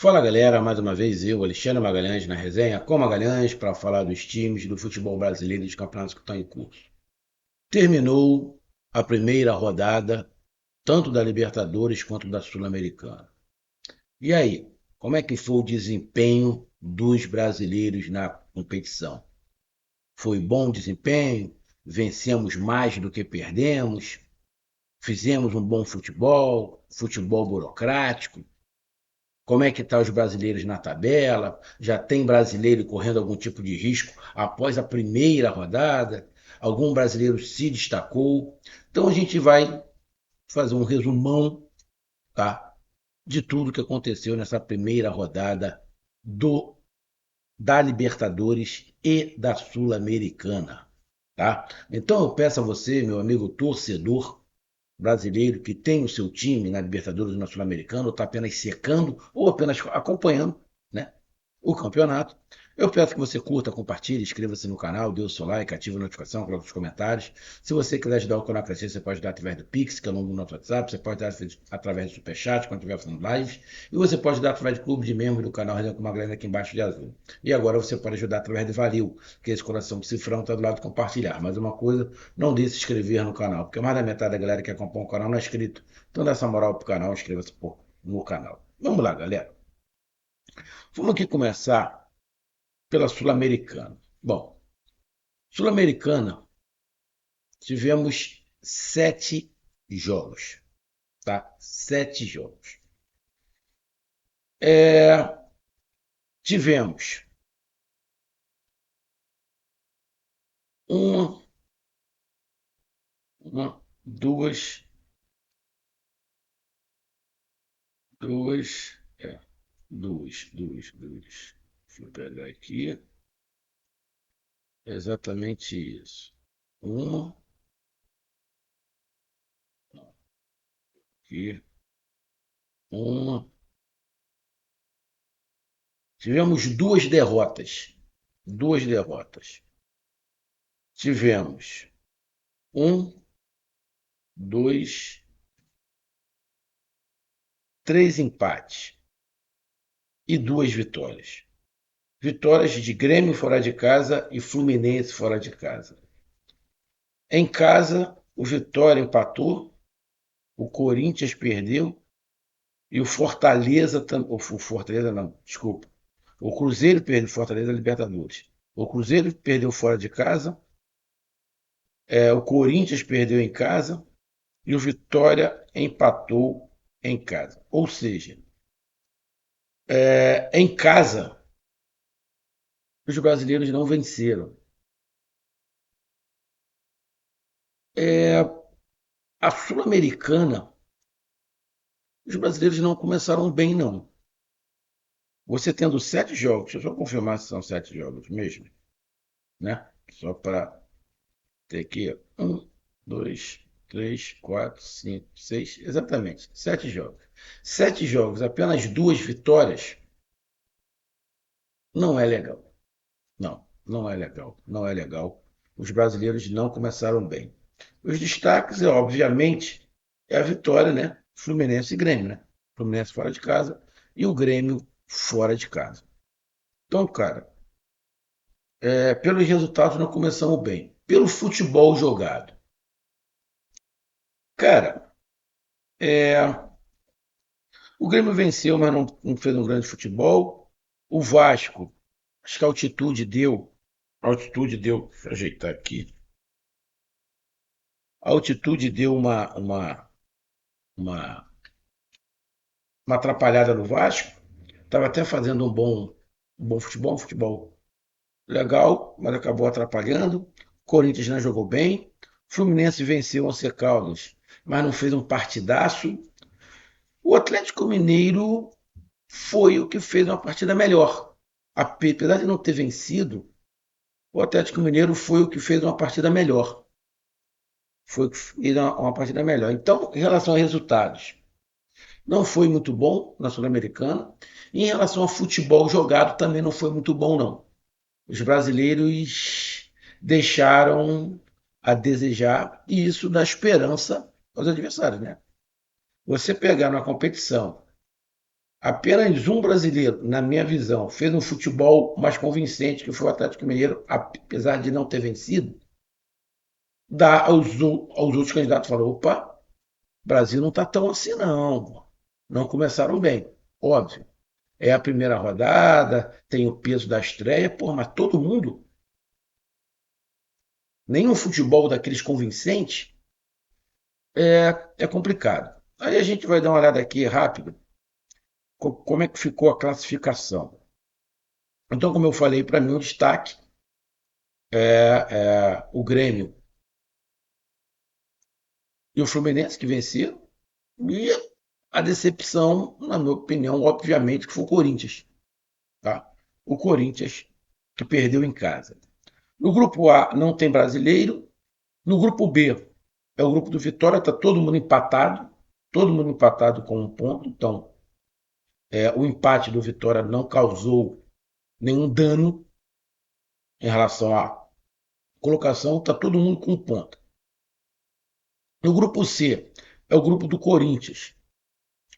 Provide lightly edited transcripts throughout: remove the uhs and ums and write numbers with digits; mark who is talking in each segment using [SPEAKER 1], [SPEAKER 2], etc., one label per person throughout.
[SPEAKER 1] Fala galera, mais uma vez eu, Alexandre Magalhães, na resenha com Magalhães para falar dos times do futebol brasileiro e dos campeonatos que estão em curso. Terminou a primeira rodada, tanto da Libertadores quanto da Sul-Americana. E aí, como é que foi o desempenho dos brasileiros na competição? Foi bom desempenho? Vencemos mais do que perdemos? Fizemos um bom futebol? Futebol burocrático? Como é que estão os brasileiros na tabela? Já tem brasileiro correndo algum tipo de risco após a primeira rodada? Algum brasileiro se destacou? Então a gente vai fazer um resumão, tá, de tudo que aconteceu nessa primeira rodada do da Libertadores e da Sul-Americana, tá? Então eu peço a você, meu amigo torcedor brasileiro que tem o seu time na Libertadores ou na Sul-Americana, ou está apenas secando ou apenas acompanhando, né, o campeonato. Eu peço que você curta, compartilhe, inscreva-se no canal, dê o seu like, ative a notificação, coloque os comentários. Se você quiser ajudar o canal a crescer, você pode ajudar através do Pix, que é o nome do nosso WhatsApp, você pode dar através do Superchat, quando estiver fazendo lives, e você pode dar através do clube de membros do canal Resenha com Magalhães aqui embaixo de azul. E agora você pode ajudar através do Valeu, que é esse coração de cifrão está do lado de compartilhar. Mas uma coisa, não deixe de se inscrever no canal, porque mais da metade da galera que acompanha o canal não é inscrito. Então dá essa moral pro canal, inscreva-se no canal. Vamos lá, galera. Vamos aqui começar pela Sul-Americana. Bom, Sul-Americana, tivemos 7 jogos, tá? 7 jogos. Tivemos uma, duas, duas, duas. Deixa eu pegar aqui. Exatamente isso. Uma, aqui, uma. Tivemos duas derrotas. Duas derrotas. Tivemos um, dois, três empates e duas vitórias. Vitórias de Grêmio fora de casa e Fluminense fora de casa. Em casa, o Vitória empatou, o Corinthians perdeu e o Fortaleza, o Fortaleza não, desculpa. O Cruzeiro perdeu, Fortaleza Libertadores. O Cruzeiro perdeu fora de casa, o Corinthians perdeu em casa e o Vitória empatou em casa. Ou seja, em casa, os brasileiros não venceram. A Sul-Americana, os brasileiros não começaram bem, não. Você tendo 7 jogos, deixa eu só confirmar se são 7 jogos mesmo, né? Só para ter aqui 1, 2, 3, 4, 5, 6, exatamente, 7 jogos. 7 jogos, apenas 2 vitórias, não é legal. Não, não é legal, não é legal. Os brasileiros não começaram bem. Os destaques, obviamente, é a vitória, né? Fluminense e Grêmio, né? Fluminense fora de casa e o Grêmio fora de casa. Então, cara, pelos resultados não começamos bem. Pelo futebol jogado. Cara, o Grêmio venceu, mas não fez um grande futebol. O Vasco, acho que a altitude deu. A altitude deu. Deixa eu ajeitar aqui. A altitude deu uma, uma atrapalhada no Vasco. Estava até fazendo um bom futebol, um futebol legal, mas acabou atrapalhando. Corinthians não jogou bem. Fluminense venceu o Once Caldas, mas não fez um partidaço. O Atlético Mineiro foi o que fez uma partida melhor. Apesar de não ter vencido, o Atlético Mineiro foi o que fez uma partida melhor. Foi uma partida melhor. Então, em relação a resultados, não foi muito bom na Sul-Americana. E em relação ao futebol jogado, também não foi muito bom, não. Os brasileiros deixaram a desejar, e isso dá esperança aos adversários, né? Você pegar na competição Apenas um brasileiro, na minha visão, fez um futebol mais convincente, que foi o Atlético Mineiro, apesar de não ter vencido, dá aos outros candidatos, falou, opa, o Brasil não está tão assim não. Não começaram bem, óbvio. É a primeira rodada, tem o peso da estreia, pô, mas todo mundo, nenhum futebol daqueles convincentes, é complicado. Aí a gente vai dar uma olhada aqui rápido, como é que ficou a classificação. Então, como eu falei, para mim o destaque é o Grêmio e o Fluminense que venceram, e a decepção, na minha opinião, obviamente, que foi o Corinthians. Tá? O Corinthians que perdeu em casa. No grupo A não tem brasileiro. No grupo B é o grupo do Vitória, está todo mundo empatado com um ponto. Então, o empate do Vitória não causou nenhum dano em relação à colocação, está todo mundo com um ponto. No grupo C é o grupo do Corinthians.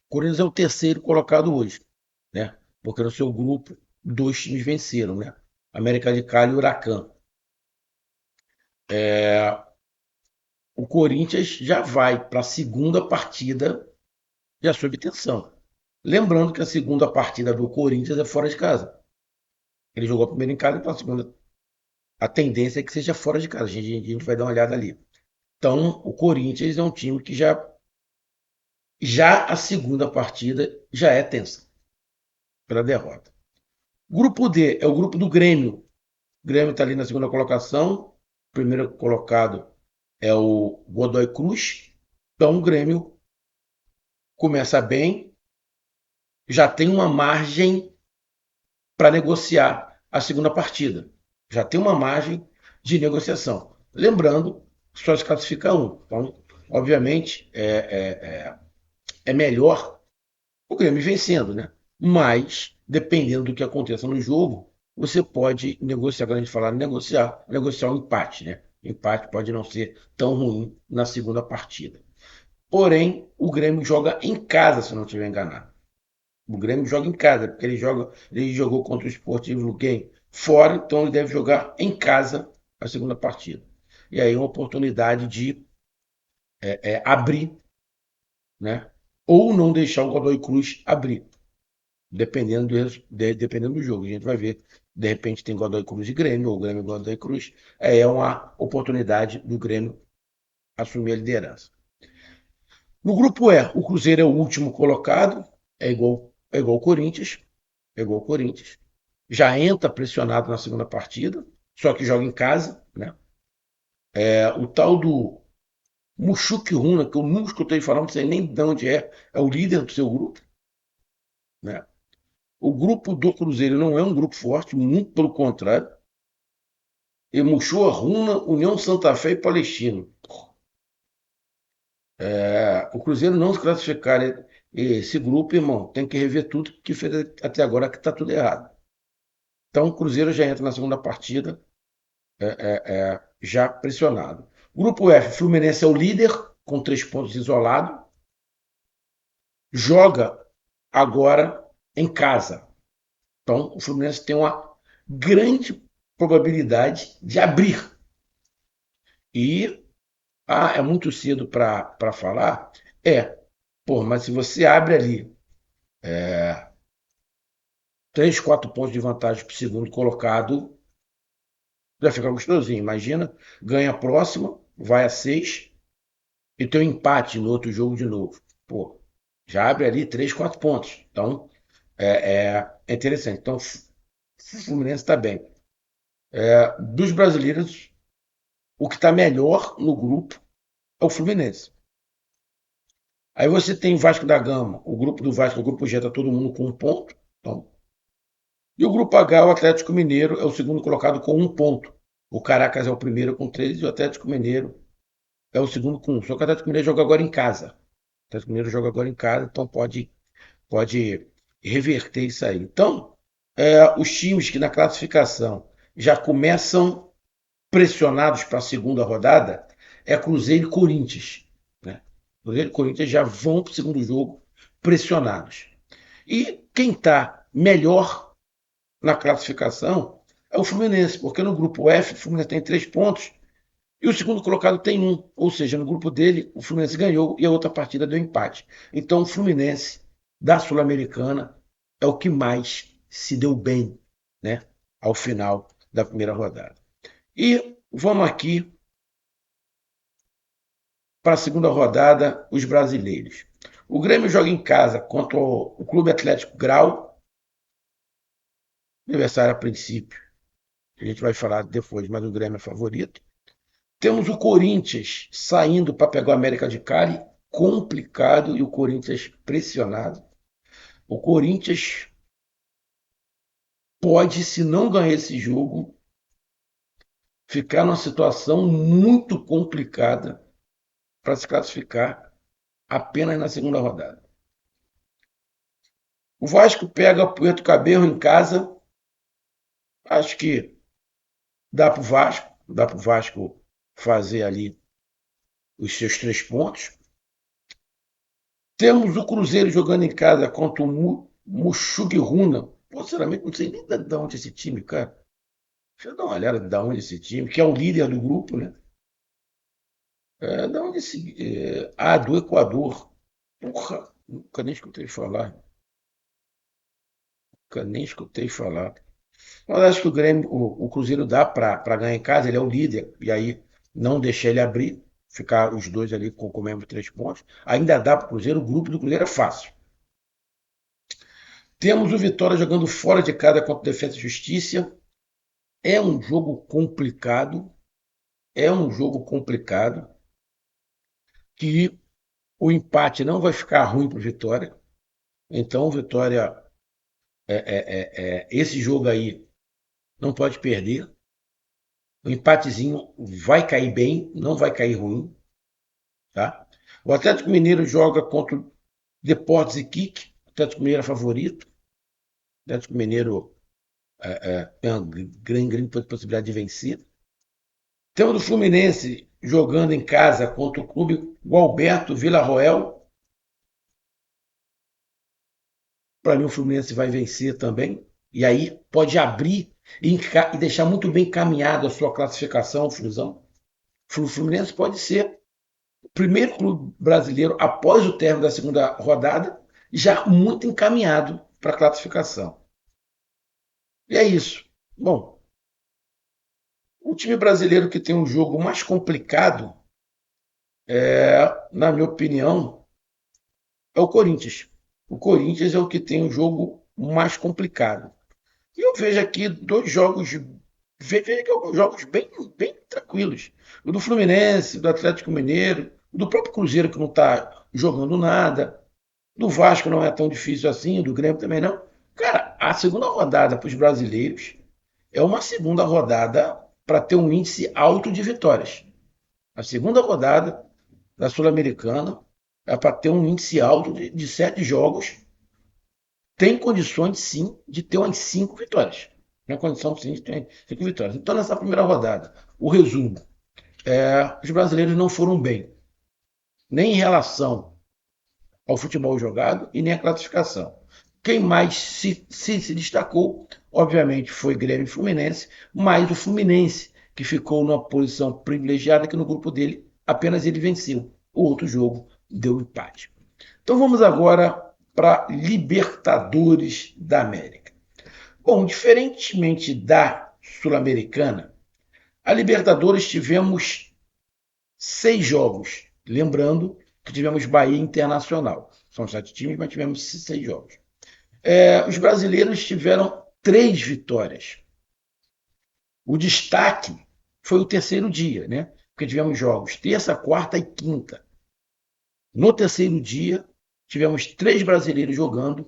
[SPEAKER 1] O Corinthians é o terceiro colocado hoje, né? Porque no seu grupo, dois times venceram, né? América de Cali e Huracan. O Corinthians já vai para a segunda partida já sob tensão. Lembrando que a segunda partida do Corinthians é fora de casa. Ele jogou a primeira em casa, então a segunda. A tendência é que seja fora de casa. A gente vai dar uma olhada ali. Então, o Corinthians é um time que já a segunda partida já é tensa pela derrota. Grupo D é o grupo do Grêmio. O Grêmio está ali na segunda colocação. O primeiro colocado é o Godoy Cruz. Então, o Grêmio começa bem, já tem uma margem para negociar a segunda partida. Já tem uma margem de negociação. Lembrando que só se classifica um. Então, obviamente, é melhor o Grêmio vencendo, né? Mas, dependendo do que aconteça no jogo, você pode negociar, quando a gente falar negociar um empate, né? Empate pode não ser tão ruim na segunda partida. Porém, o Grêmio joga em casa, se não estiver enganado. O Grêmio joga em casa, porque ele jogou contra o Sportivo Luquem fora, então ele deve jogar em casa a segunda partida. E aí uma oportunidade de abrir, né? Ou não deixar o Godoy Cruz abrir, dependendo do jogo. A gente vai ver, de repente tem Godoy Cruz e Grêmio, ou Grêmio e Godoy Cruz. É uma oportunidade do Grêmio assumir a liderança. No grupo E, o Cruzeiro é o último colocado, é igual o Corinthians, é igual o Corinthians. Já entra pressionado na segunda partida, só que joga em casa, né? O tal do Mushuki Runa, que eu nunca escutei falar, não sei nem de onde é o líder do seu grupo, né? O grupo do Cruzeiro não é um grupo forte, muito pelo contrário. E Muxua, Runa, União Santa Fé e Palestino. O Cruzeiro não se classificar esse grupo, irmão, tem que rever tudo que fez até agora, que está tudo errado. Então o Cruzeiro já entra na segunda partida já pressionado. Grupo F, Fluminense é o líder, com 3 pontos isolado. Joga agora em casa. Então, o Fluminense tem uma grande probabilidade de abrir. E é muito cedo para falar. Mas se você abre ali 3, 4 pontos de vantagem para o segundo colocado, já fica gostosinho. Imagina, ganha a próxima, vai a 6 e tem um empate no outro jogo de novo. Pô, já abre ali 3, 4 pontos. Então, é interessante. Então, o Fluminense está bem. Dos brasileiros, o que está melhor no grupo é o Fluminense. Aí você tem Vasco da Gama, o grupo do Vasco, o grupo G está todo mundo com um ponto. Então, e o grupo H, o Atlético Mineiro, é o segundo colocado com um ponto. O Caracas é o primeiro com 3 e o Atlético Mineiro é o segundo com um. Só que o Atlético Mineiro joga agora em casa. O Atlético Mineiro joga agora em casa, então pode reverter isso aí. Então, os times que na classificação já começam pressionados para a segunda rodada é Cruzeiro e Corinthians. Né? Cruzeiro e Corinthians já vão para o segundo jogo pressionados. E quem está melhor na classificação é o Fluminense, porque no grupo F o Fluminense tem 3 pontos e o segundo colocado tem 1. Ou seja, no grupo dele o Fluminense ganhou e a outra partida deu empate. Então o Fluminense da Sul-Americana é o que mais se deu bem, né, ao final da primeira rodada. E vamos aqui para a segunda rodada, os brasileiros. O Grêmio joga em casa contra o Clube Atlético Grau, adversário a princípio. A gente vai falar depois, mas o Grêmio é favorito. Temos o Corinthians saindo para pegar o América de Cali, complicado, e o Corinthians pressionado. O Corinthians pode, se não ganhar esse jogo, ficar numa situação muito complicada para se classificar apenas na segunda rodada. O Vasco pega o Puerto Cabello em casa. Acho que dá para o Vasco fazer ali os seus 3 pontos. Temos o Cruzeiro jogando em casa contra o Muxugiruna. Pô, sinceramente, não sei nem de onde é esse time, cara. Deixa eu dar uma olhada de onde é esse time, que é o líder do grupo, né? De onde esse. Do Equador. Porra, nunca nem escutei falar. Nunca nem escutei falar. Mas acho que o Grêmio, o Cruzeiro dá para ganhar em casa, ele é o líder, e aí não deixar ele abrir, ficar os dois ali com o mesmo 3 pontos. Ainda dá para o Cruzeiro, o grupo do Cruzeiro é fácil. Temos o Vitória jogando fora de casa contra o Defensa e Justiça. É um jogo complicado, é um jogo complicado, que o empate não vai ficar ruim para o Vitória. Então, o Vitória, esse jogo aí, não pode perder. O empatezinho vai cair bem, não vai cair ruim. Tá? O Atlético Mineiro joga contra o Deportes e Quique. O Atlético Mineiro é favorito. O Atlético Mineiro tem uma grande possibilidade de vencer. Temos o Fluminense jogando em casa contra o clube Gualberto Villarroel. Para mim, o Fluminense vai vencer também. E aí pode abrir e deixar muito bem encaminhado a sua classificação, Flusão. O Fluminense pode ser o primeiro clube brasileiro, após o término da segunda rodada, já muito encaminhado para a classificação. E é isso. Bom, o time brasileiro que tem um jogo mais complicado, na minha opinião, é o Corinthians. O Corinthians é o que tem um jogo mais complicado. E eu vejo aqui 2 jogos, vejo que alguns jogos bem tranquilos. O do Fluminense, do Atlético Mineiro, o do próprio Cruzeiro, que não está jogando nada. Do Vasco não é tão difícil assim, do Grêmio também não. Cara, a segunda rodada para os brasileiros é uma segunda rodada para ter um índice alto de vitórias. A segunda rodada da Sul-Americana é para ter um índice alto de 7 jogos. Tem condições, sim, de ter umas 5 vitórias. Tem condição, sim, de ter 5 vitórias. Então, nessa primeira rodada, o resumo: os brasileiros não foram bem, nem em relação ao futebol jogado e nem à classificação. Quem mais se destacou, obviamente, foi Grêmio e Fluminense, mas o Fluminense, que ficou numa posição privilegiada, que no grupo dele apenas ele venceu. O outro jogo deu empate. Então vamos agora para Libertadores da América. Bom, diferentemente da Sul-Americana, a Libertadores tivemos 6 jogos. Lembrando que tivemos Bahia Internacional. São 7 times, mas tivemos 6 jogos. Os brasileiros tiveram 3 vitórias. O destaque foi o terceiro dia, né? Porque tivemos jogos terça, quarta e quinta. No terceiro dia, tivemos 3 brasileiros jogando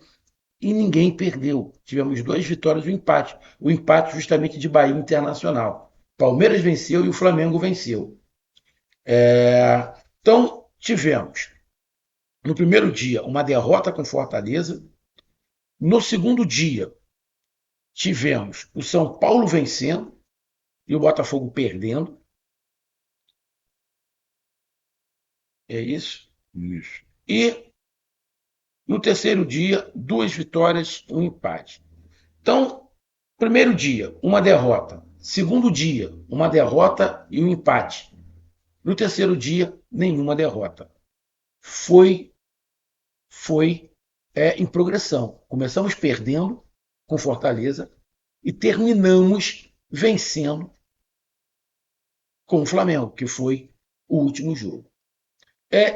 [SPEAKER 1] e ninguém perdeu. Tivemos 2 vitórias e um empate. O empate justamente de Bahia Internacional. Palmeiras venceu e o Flamengo venceu. Então, tivemos no primeiro dia uma derrota com Fortaleza. No segundo dia, tivemos o São Paulo vencendo e o Botafogo perdendo. É isso? Isso. E No terceiro dia, 2 vitórias, um empate. Então, primeiro dia, uma derrota. Segundo dia, uma derrota e um empate. No terceiro dia, nenhuma derrota. Foi, foi em progressão. Começamos perdendo com Fortaleza e terminamos vencendo com o Flamengo, que foi o último jogo.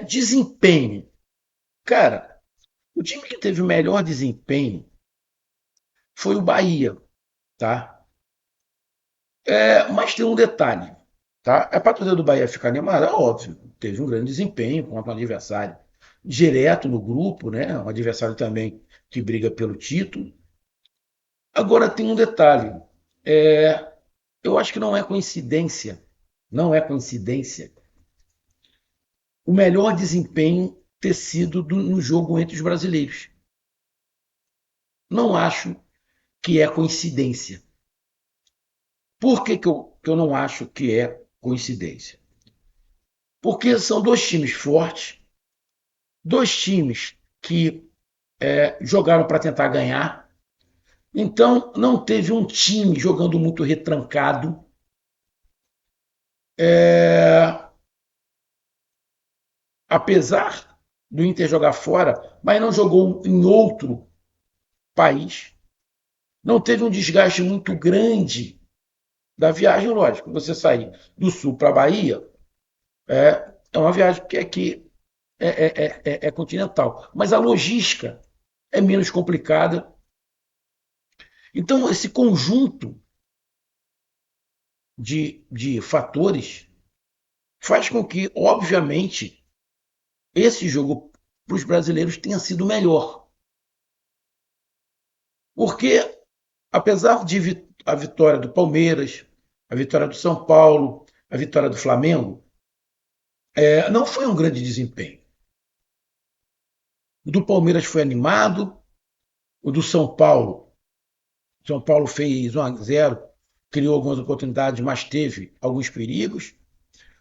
[SPEAKER 1] Desempenho. Cara, o time que teve o melhor desempenho foi o Bahia, tá? Mas tem um detalhe, tá? É para torcida do Bahia ficar animada, é óbvio. Teve um grande desempenho contra um adversário direto no grupo, né? Um adversário também que briga pelo título. Agora tem um detalhe. É, eu acho que não é coincidência, não é coincidência, o melhor desempenho ter sido no jogo entre os brasileiros. Não acho que é coincidência. Por que eu não acho que é coincidência? Porque são dois times fortes, dois times que jogaram para tentar ganhar. Então, não teve um time jogando muito retrancado. É, apesar do Inter jogar fora, mas não jogou em outro país. Não teve um desgaste muito grande da viagem, lógico. Você sair do sul para a Bahia é uma viagem que aqui é continental. Mas a logística é menos complicada. Então, esse conjunto de fatores faz com que, obviamente, esse jogo para os brasileiros tenha sido melhor. Porque, apesar de a vitória do Palmeiras, a vitória do São Paulo, a vitória do Flamengo, não foi um grande desempenho. O do Palmeiras foi animado, o do São Paulo fez 1-0, criou algumas oportunidades, mas teve alguns perigos.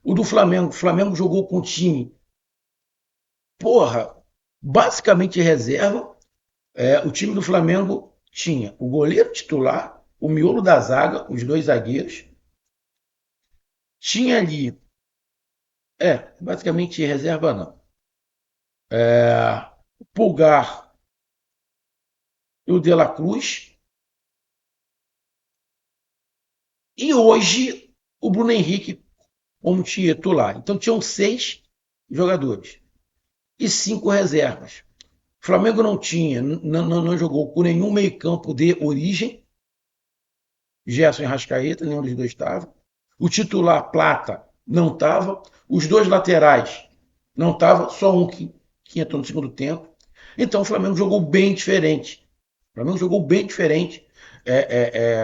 [SPEAKER 1] O Flamengo jogou com o time, porra, basicamente reserva. O time do Flamengo tinha o goleiro titular, o miolo da zaga, os dois zagueiros. Tinha ali, basicamente reserva não. O Pulgar e o De La Cruz. E hoje o Bruno Henrique como titular. Então tinham 6 jogadores e 5 reservas. O Flamengo não tinha, não jogou com nenhum meio-campo de origem. Gerson e Rascaeta, nenhum dos dois estava. O titular, Plata, não estava. Os dois laterais não estava, só um que entrou no segundo tempo. Então o Flamengo jogou bem diferente. O Flamengo jogou bem diferente.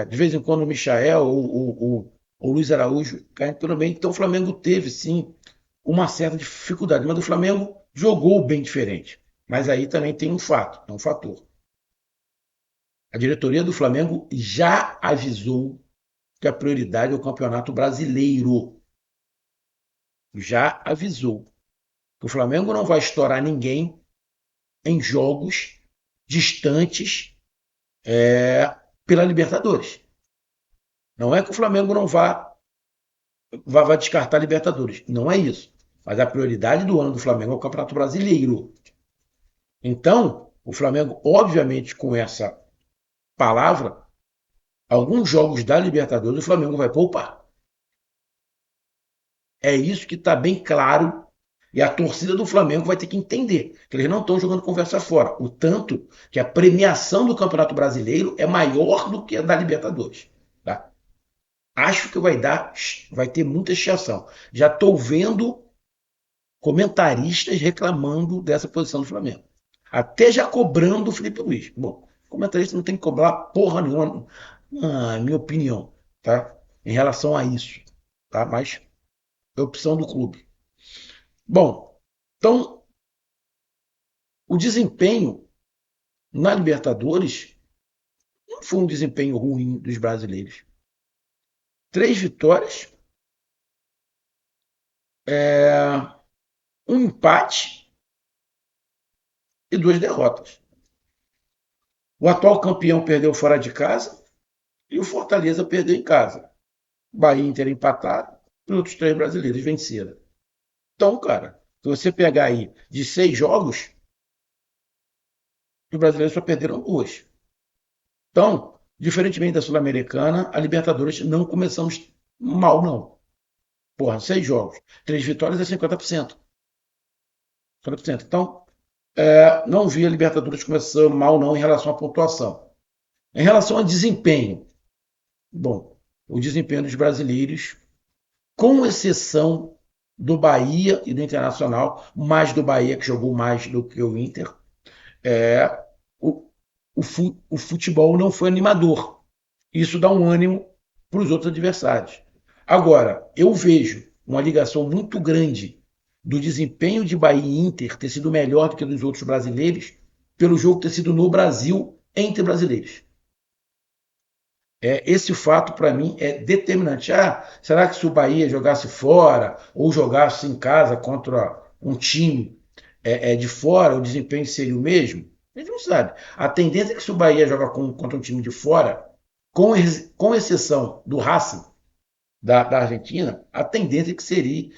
[SPEAKER 1] De vez em quando o Michael ou o Luiz Araújo caem tudo bem. Então o Flamengo teve, sim, uma certa dificuldade. Mas o Flamengo jogou bem diferente. Mas aí também tem um fato, é um fator. A diretoria do Flamengo já avisou que a prioridade é o Campeonato Brasileiro. Já avisou que o Flamengo não vai estourar ninguém em jogos distantes pela Libertadores. Não é que o Flamengo não vá descartar a Libertadores. Não é isso. Mas a prioridade do ano do Flamengo é o Campeonato Brasileiro. Então, o Flamengo, obviamente, com essa palavra, alguns jogos da Libertadores o Flamengo vai poupar. É isso que está bem claro. E a torcida do Flamengo vai ter que entender que eles não estão jogando conversa fora. O tanto que a premiação do Campeonato Brasileiro é maior do que a da Libertadores. Tá? Acho que vai ter muita chateação. Já estou vendo comentaristas reclamando dessa posição do Flamengo. Até já cobrando o Felipe Luiz. Bom, comentarista não tem que cobrar porra nenhuma, na minha opinião, tá? Em relação a isso. Tá? Mas é opção do clube. Bom, então o desempenho na Libertadores não foi um desempenho ruim dos brasileiros. 3 vitórias, um empate e 2 derrotas. O atual campeão perdeu fora de casa e o Fortaleza perdeu em casa. Bahia e Inter empataram e os outros 3 brasileiros venceram. Então, cara, se você pegar aí de 6 jogos, os brasileiros só perderam 2. Então, diferentemente da Sul-Americana, a Libertadores não começamos mal, não. Porra, 6 jogos, 3 vitórias é 50%. 50%. Então, não vi a Libertadores começando mal, não, em relação à pontuação. Em relação a desempenho, bom, o desempenho dos brasileiros, com exceção do Bahia e do Internacional, mais do Bahia, que jogou mais do que o Inter, é, o, o futebol não foi animador. Isso dá um ânimo para os outros adversários. Agora, eu vejo uma ligação muito grande do desempenho de Bahia e Inter ter sido melhor do que dos outros brasileiros, pelo jogo ter sido no Brasil entre brasileiros. Esse fato, para mim, é determinante. Será que se o Bahia jogasse fora ou jogasse em casa contra um time de fora, o desempenho seria o mesmo? A gente não sabe. A tendência é que se o Bahia joga contra um time de fora, com exceção do Racing, da Argentina, a tendência é que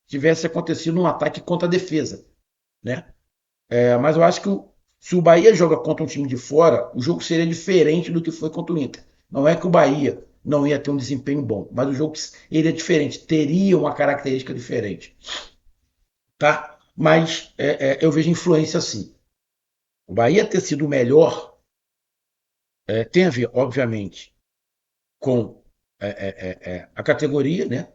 [SPEAKER 1] tivesse acontecido um ataque contra a defesa. Né? Mas eu acho que se o Bahia joga contra um time de fora, o jogo seria diferente do que foi contra o Inter. Não é que o Bahia não ia ter um desempenho bom, mas o jogo seria diferente, teria uma característica diferente. Tá? Mas eu vejo influência sim. O Bahia ter sido melhor tem a ver, obviamente, com a categoria, né?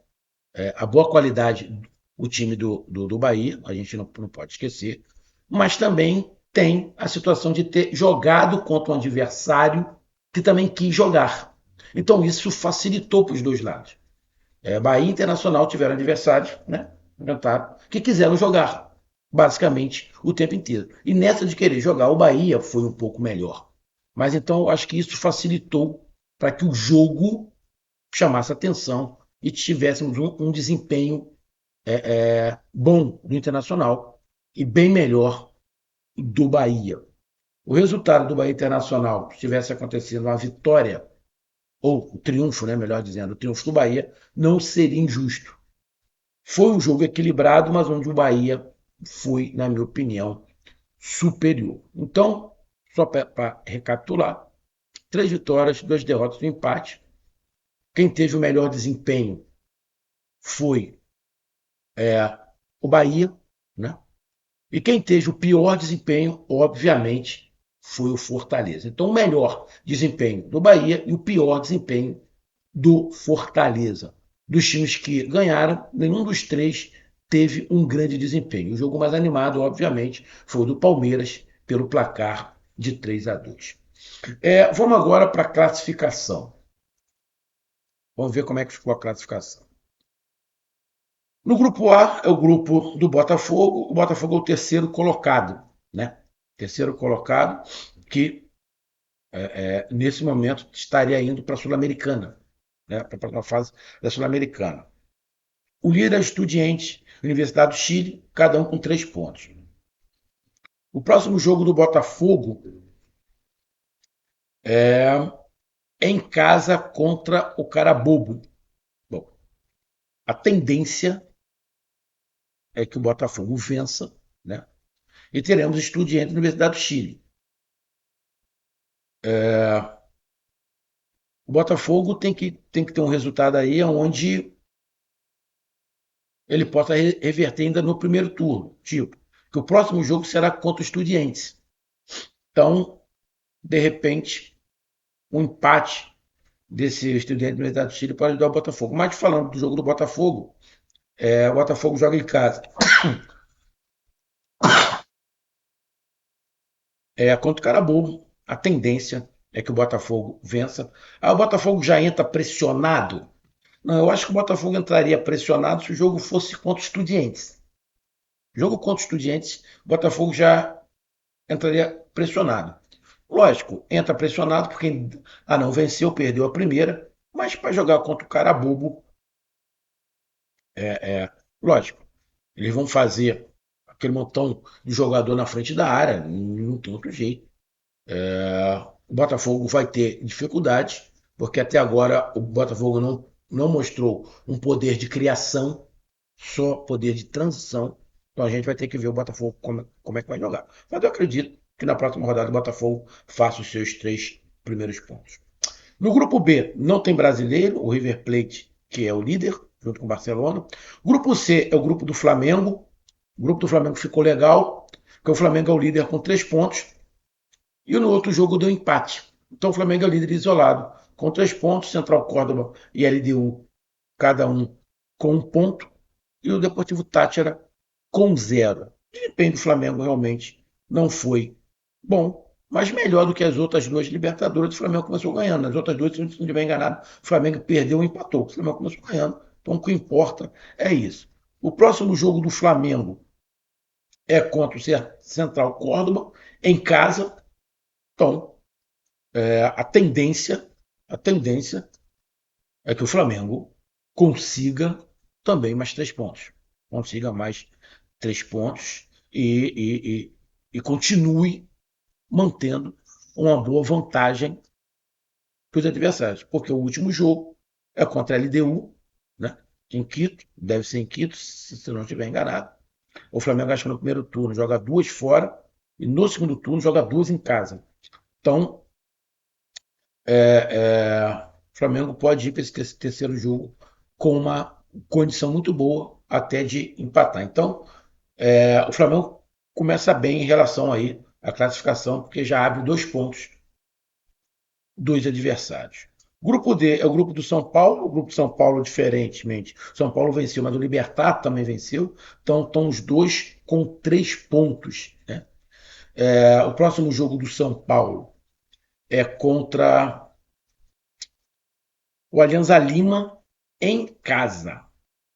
[SPEAKER 1] A boa qualidade o time do Bahia, a gente não pode esquecer, mas também tem a situação de ter jogado contra um adversário que também quis jogar. Então isso facilitou para os dois lados. Bahia e Internacional tiveram adversários, né, que quiseram jogar, basicamente, o tempo inteiro. E nessa de querer jogar, o Bahia foi um pouco melhor. Mas então eu acho que isso facilitou para que o jogo chamasse atenção e tivéssemos um desempenho bom do Internacional e bem melhor do Bahia. O resultado do Bahia Internacional, se tivesse acontecido uma vitória, ou o triunfo, né, melhor dizendo, o triunfo do Bahia, não seria injusto. Foi um jogo equilibrado, mas onde o Bahia foi, na minha opinião, superior. Então, só para recapitular, 3 vitórias, 2 derrotas e um empate. Quem teve o melhor desempenho foi o Bahia, né? E quem teve o pior desempenho, obviamente, foi o Fortaleza. Então, o melhor desempenho do Bahia e o pior desempenho do Fortaleza. Dos times que ganharam, nenhum dos 3 teve um grande desempenho. O jogo mais animado, obviamente, foi o do Palmeiras, pelo placar de 3-2. Vamos agora para a classificação. Vamos ver como é que ficou a classificação. No grupo A é o grupo do Botafogo. O Botafogo é o terceiro colocado, né? Terceiro colocado que nesse momento estaria indo para a Sul-Americana, né? Para a próxima fase da Sul-Americana. O líder é o Estudiantes, Universidade do Chile, cada um com 3 pontos. O próximo jogo do Botafogo é em casa contra o Carabobo. Bom, a tendência é que o Botafogo vença, né? E teremos Estudiantes, Universidade do Chile. O Botafogo tem que ter um resultado aí onde ele possa reverter ainda no primeiro turno. Tipo, que o próximo jogo será contra o Estudiantes. Então, de repente, um empate desse Estudiante da Universidade do Chile pode ajudar o Botafogo. Mas falando do jogo do Botafogo, o Botafogo joga em casa. Contra o Carabobo, a tendência é que o Botafogo vença. O Botafogo já entra pressionado. Não, eu acho que o Botafogo entraria pressionado se o jogo fosse contra o Estudiantes. Jogo contra o Estudiantes, o Botafogo já entraria pressionado. Lógico, entra pressionado porque não venceu, perdeu a primeira, mas para jogar contra o Carabobo, lógico, eles vão fazer aquele montão de jogador na frente da área, não tem outro jeito. O Botafogo vai ter dificuldades, porque até agora o Botafogo não mostrou um poder de criação, só poder de transição. Então a gente vai ter que ver o Botafogo como é que vai jogar. Mas eu acredito que na próxima rodada o Botafogo faça os seus 3 primeiros pontos. No grupo B não tem brasileiro, o River Plate, que é o líder, junto com o Barcelona. O grupo C é o grupo do Flamengo. O grupo do Flamengo ficou legal, porque o Flamengo é o líder com 3 pontos. E no outro jogo deu empate. Então o Flamengo é o líder isolado, com 3 pontos. Central Córdoba e LDU, cada um com 1 ponto. E o Deportivo Táchira com 0. O desempenho do Flamengo realmente não foi bom, mas melhor do que as outras 2 Libertadores. O Flamengo começou ganhando. Nas outras 2, se não estiver enganado, o Flamengo perdeu ou empatou. O Flamengo começou ganhando. Então o que importa é isso. O próximo jogo do Flamengo é contra o Central Córdoba, em casa. Então, a tendência é que o Flamengo consiga também mais 3 pontos. Consiga mais 3 pontos e continue mantendo uma boa vantagem para os adversários. Porque o último jogo é contra a LDU, né? Em Quito, deve ser em Quito, se não estiver enganado. O Flamengo, acho que no primeiro turno joga 2 fora e no segundo turno joga 2 em casa. Então, o Flamengo pode ir para esse terceiro jogo com uma condição muito boa até de empatar. Então, o Flamengo começa bem em relação aí à classificação, porque já abre 2 pontos dos adversários. Grupo D é o grupo do São Paulo. O grupo do São Paulo, diferentemente, São Paulo venceu, mas o Libertad também venceu. Então, estão os dois com 3 pontos. Né? O próximo jogo do São Paulo é contra o Alianza Lima em casa.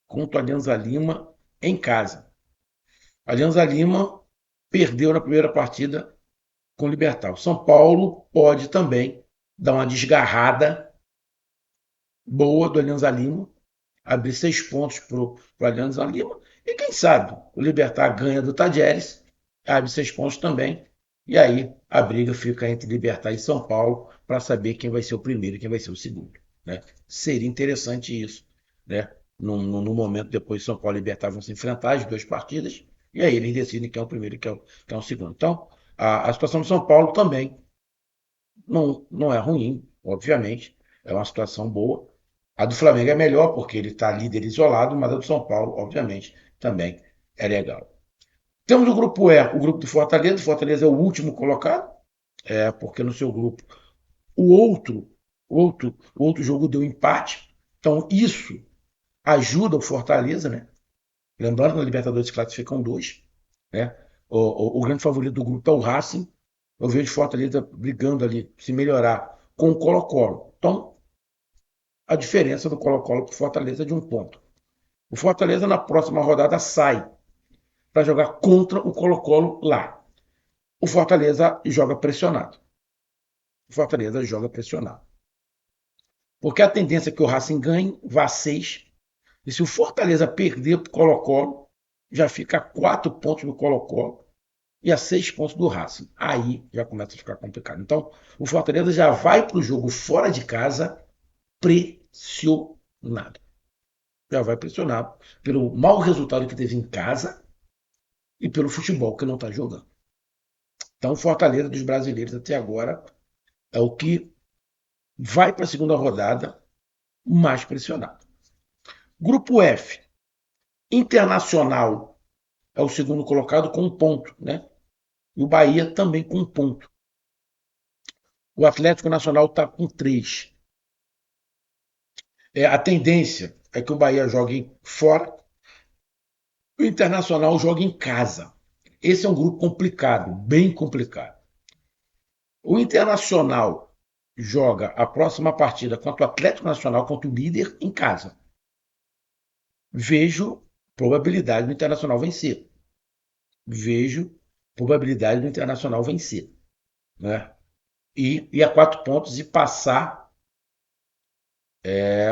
[SPEAKER 1] Contra o Alianza Lima em casa. A Alianza Lima perdeu na primeira partida com o Libertad. O São Paulo pode também dar uma desgarrada boa do Alianza Lima, abrir 6 pontos para o Alianza Lima, e quem sabe o Libertad ganha do Tajeres, abre 6 pontos também, e aí a briga fica entre Libertad e São Paulo para saber quem vai ser o primeiro e quem vai ser o segundo. Né? Seria interessante isso. Né? No momento depois, São Paulo e Libertad vão se enfrentar as 2 partidas, e aí eles decidem quem é o primeiro e quem é o segundo. Então, a situação do São Paulo também não é ruim, obviamente, é uma situação boa. A do Flamengo é melhor porque ele está líder isolado, mas a do São Paulo, obviamente, também é legal. Temos o grupo E, o grupo do Fortaleza. O Fortaleza é o último colocado, porque no seu grupo o outro jogo deu empate. Então isso ajuda o Fortaleza, né? Lembrando que na Libertadores se classificam 2. Né? O grande favorito do grupo é o Racing. Eu vejo o Fortaleza brigando ali, se melhorar com o Colo-Colo. Então, a diferença do Colo-Colo para o Fortaleza é de 1 ponto. O Fortaleza, na próxima rodada, sai para jogar contra o Colo-Colo lá. O Fortaleza joga pressionado. O Fortaleza joga pressionado. Porque a tendência é que o Racing ganhe, vá a 6. E se o Fortaleza perder para o Colo-Colo, já fica a 4 pontos do Colo-Colo e a 6 pontos do Racing. Aí já começa a ficar complicado. Então, o Fortaleza já vai para o jogo fora de casa pressionado. Já vai pressionado pelo mau resultado que teve em casa e pelo futebol que não está jogando. Então, o Fortaleza dos brasileiros até agora é o que vai para a segunda rodada mais pressionado. Grupo F, Internacional é o segundo colocado com 1 ponto, né? E o Bahia também com 1 ponto. O Atlético Nacional está com 3. A tendência é que o Bahia jogue fora, o Internacional jogue em casa. Esse é um grupo complicado, bem complicado. O Internacional joga a próxima partida contra o Atlético Nacional, contra o líder, em casa. Vejo probabilidade do Internacional vencer. Vejo probabilidade do Internacional vencer. Né? E a 4 pontos e passar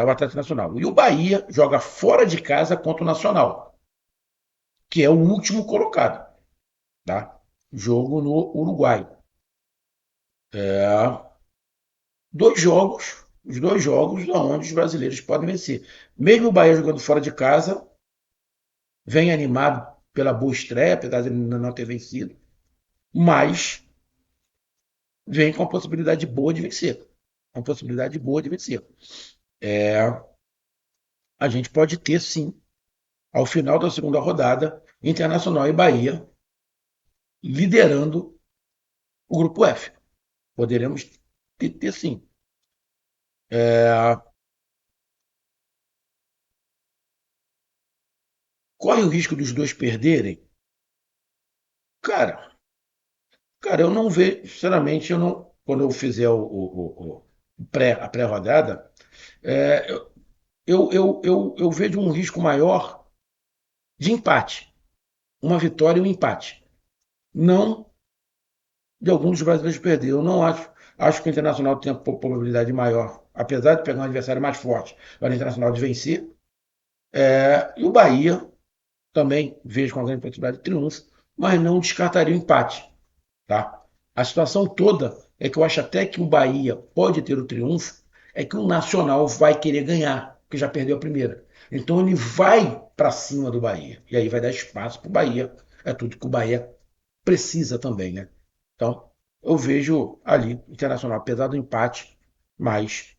[SPEAKER 1] o Atlético Nacional. E o Bahia joga fora de casa contra o Nacional, que é o último colocado. tá? Jogo no Uruguai. É, os dois jogos onde os brasileiros podem vencer. Mesmo o Bahia jogando fora de casa, vem animado pela boa estreia, apesar de ele não ter vencido, mas vem com a possibilidade boa de vencer. Uma possibilidade boa de vencer. A gente pode ter, sim, ao final da segunda rodada, Internacional e Bahia liderando o grupo F. Poderemos ter sim. É, corre o risco dos dois perderem? Cara, cara, eu não vejo, sinceramente, eu não, quando eu fizer a pré-rodada, é, eu vejo um risco maior de empate, uma vitória e um empate. Não de alguns dos brasileiros perder. Eu não acho que o Internacional tem a probabilidade maior, apesar de pegar um adversário mais forte, para o Internacional de vencer. E o Bahia também vejo com uma grande possibilidade de triunfo, mas não descartaria o empate. Tá? A situação toda é que eu acho até que o Bahia pode ter o triunfo, é que o Nacional vai querer ganhar, porque já perdeu a primeira. Então ele vai para cima do Bahia. E aí vai dar espaço para o Bahia. É tudo que o Bahia precisa também, né? Então, eu vejo ali, Internacional, apesar do empate, mas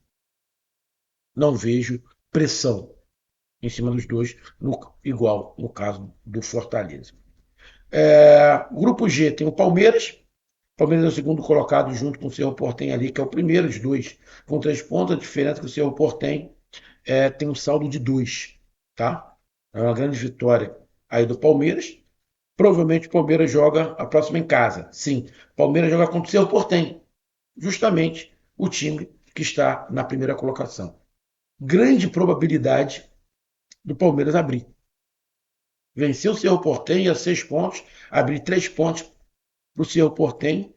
[SPEAKER 1] não vejo pressão em cima dos dois, igual no caso do Fortaleza. Grupo G tem o Palmeiras. Palmeiras é o segundo colocado junto com o Cerro Porteño ali, que é o primeiro dos dois, com 3 pontos. A diferença é que o Cerro Porteño tem um saldo de 2, tá? É uma grande vitória aí do Palmeiras. Provavelmente o Palmeiras joga a próxima em casa. Sim, o Palmeiras joga contra o Cerro Porteño, justamente o time que está na primeira colocação. Grande probabilidade do Palmeiras abrir. Vencer o Cerro Porteño a 6 pontos, abrir 3 pontos para o Cerro Porteño,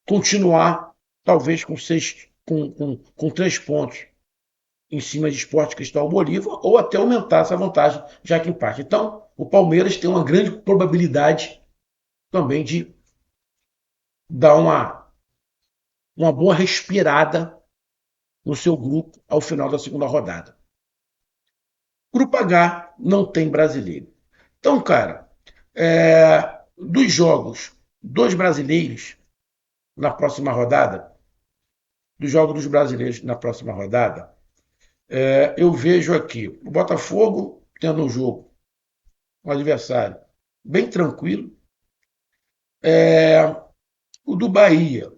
[SPEAKER 1] continuar talvez com 3 pontos em cima de Sport Cristal Bolívar, ou até aumentar essa vantagem, já que empate. Então, o Palmeiras tem uma grande probabilidade também de dar uma boa respirada no seu grupo ao final da segunda rodada. Grupo H não tem brasileiro. Então, cara, dos jogos dos brasileiros na próxima rodada, dos jogos dos brasileiros na próxima rodada, eu vejo aqui o Botafogo tendo um jogo, um adversário bem tranquilo. O do Bahia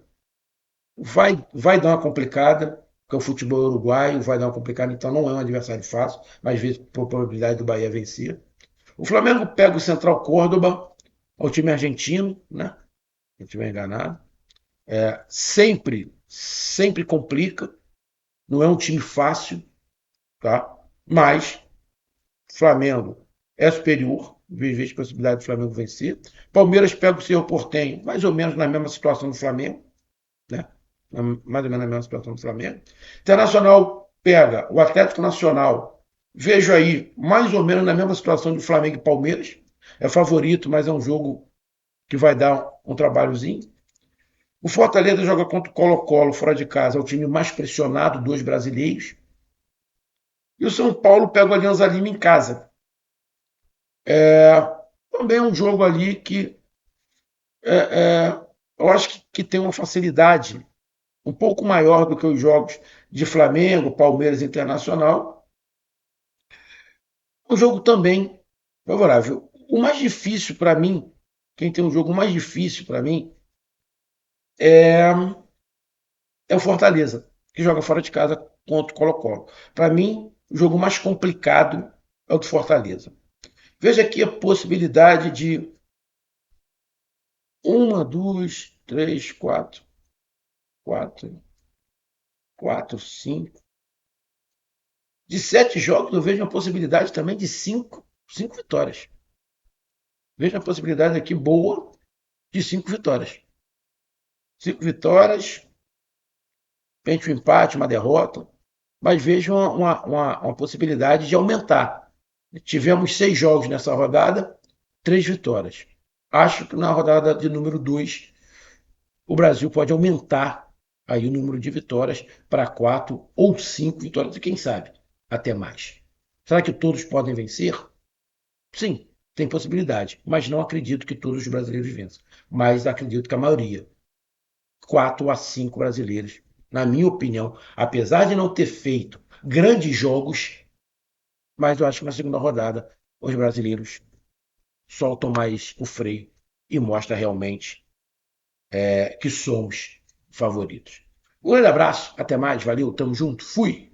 [SPEAKER 1] vai dar uma complicada, porque o futebol uruguaio vai dar uma complicada, então não é um adversário fácil, mas vezes por probabilidade do Bahia vencer. O Flamengo pega o Central Córdoba, o time argentino, né? Se não estiver enganado. Sempre complica, não é um time fácil, tá? Mas Flamengo é superior, vejo possibilidade do Flamengo vencer. Palmeiras pega o Cerro Porteño, mais ou menos na mesma situação do Flamengo, né? Mais ou menos na mesma situação do Flamengo. Internacional pega o Atlético Nacional, vejo aí mais ou menos na mesma situação do Flamengo e Palmeiras. É favorito, mas é um jogo que vai dar um trabalhozinho. O Fortaleza joga contra o Colo-Colo fora de casa, é o time mais pressionado dos brasileiros. E o São Paulo pega o Alianza Lima em casa. Também é um jogo ali que eu acho que tem uma facilidade um pouco maior do que os jogos de Flamengo, Palmeiras e Internacional. Um jogo também favorável. O mais difícil para mim, quem tem um jogo mais difícil para mim, é o Fortaleza, que joga fora de casa contra o Colo-Colo. Para mim, o jogo mais complicado é o do Fortaleza. Veja aqui a possibilidade de uma, duas, três, quatro, cinco. De 7 jogos, eu vejo a possibilidade também de cinco vitórias. Vejo a possibilidade aqui boa de 5 vitórias. 5 vitórias, pente um empate, uma derrota, mas vejo uma possibilidade de aumentar. Tivemos 6 jogos nessa rodada, 3 vitórias. acho que na rodada de número 2 o Brasil pode aumentar aí o número de vitórias para 4 ou 5 vitórias, e quem sabe até mais. Será que todos podem vencer? Sim, tem possibilidade, mas não acredito que todos os brasileiros vençam. Mas acredito que a maioria, 4 a 5 brasileiros, na minha opinião, apesar de não ter feito grandes jogos, mas eu acho que na segunda rodada os brasileiros soltam mais o freio e mostra realmente que somos favoritos. Um grande abraço, até mais, valeu, tamo junto, fui!